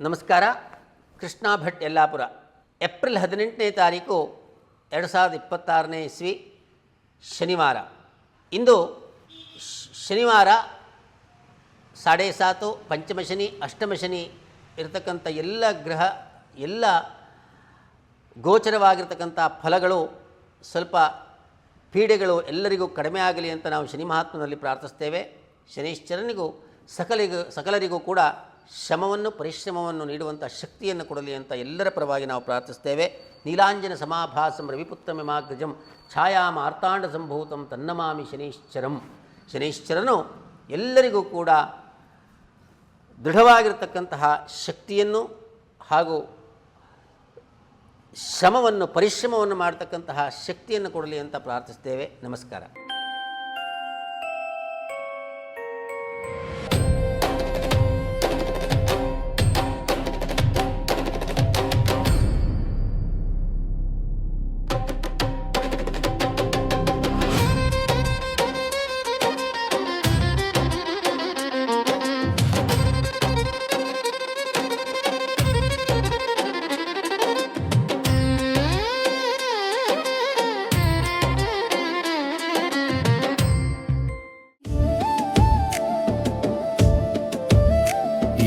ನಮಸ್ಕಾರ. ಕೃಷ್ಣಾ ಭಟ್ ಯಲ್ಲಾಪುರ. ಏಪ್ರಿಲ್ 18ನೇ ತಾರೀಕು 2026ನೇ ಇಸ್ವಿ ಶನಿವಾರ. ಇಂದು ಶನಿವಾರ 7:30 ಪಂಚಮಶನಿ ಅಷ್ಟಮಶನಿ ಇರತಕ್ಕಂಥ ಎಲ್ಲ ಗೋಚರವಾಗಿರ್ತಕ್ಕಂಥ ಫಲಗಳು ಸ್ವಲ್ಪ ಪೀಡೆಗಳು ಎಲ್ಲರಿಗೂ ಕಡಿಮೆ ಆಗಲಿ ಅಂತ ನಾವು ಶನಿ ಮಹಾತ್ಮನಲ್ಲಿ ಪ್ರಾರ್ಥಿಸ್ತೇವೆ. ಶನೈಶ್ಚರನಿಗೂ ಸಕಲರಿಗೂ ಕೂಡ ಶ್ರಮವನ್ನು ಪರಿಶ್ರಮವನ್ನು ನೀಡುವಂಥ ಶಕ್ತಿಯನ್ನು ಕೊಡಲಿ ಅಂತ ಎಲ್ಲರ ಪರವಾಗಿ ನಾವು ಪ್ರಾರ್ಥಿಸ್ತೇವೆ. ನೀಲಾಂಜನ ಸಮಾಭಾಸಂ ರವಿಪುತ್ರಮಿಮಾಗ್ರಜಂ ಛಾಯಾಮ ಆರ್ತಾಂಡ ಸಂಭೂತಂ ತನ್ನಮಾಮಿ ಶನೈಶ್ಚರಂ. ಶನೈಶ್ಚರನು ಎಲ್ಲರಿಗೂ ಕೂಡ ದೃಢವಾಗಿರತಕ್ಕಂತಹ ಶಕ್ತಿಯನ್ನು ಹಾಗೂ ಶ್ರಮವನ್ನು ಪರಿಶ್ರಮವನ್ನು ಮಾಡತಕ್ಕಂತಹ ಶಕ್ತಿಯನ್ನು ಕೊಡಲಿ ಅಂತ ಪ್ರಾರ್ಥಿಸ್ತೇವೆ. ನಮಸ್ಕಾರ.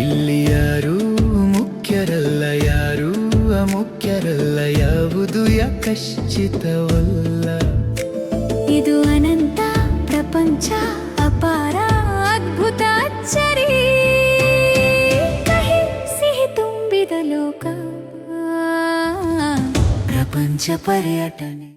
ಇಲ್ಲಿ ಯಾರೂ ಮುಖ್ಯರಲ್ಲ, ಯಾರೂ ಅಮುಖ್ಯರಲ್ಲ, ಯಾವುದು ಯಾಕಶ್ಚಿತವಲ್ಲ. ಇದು ಅನಂತ ಪ್ರಪಂಚ ಅಪಾರ ಅದ್ಭುತ ಅಚ್ಚರಿ, ಕಹಿ ಸಿಹಿ ತುಂಬಿದ ಲೋಕ ಪ್ರಪಂಚ ಪರ್ಯಟನೆ.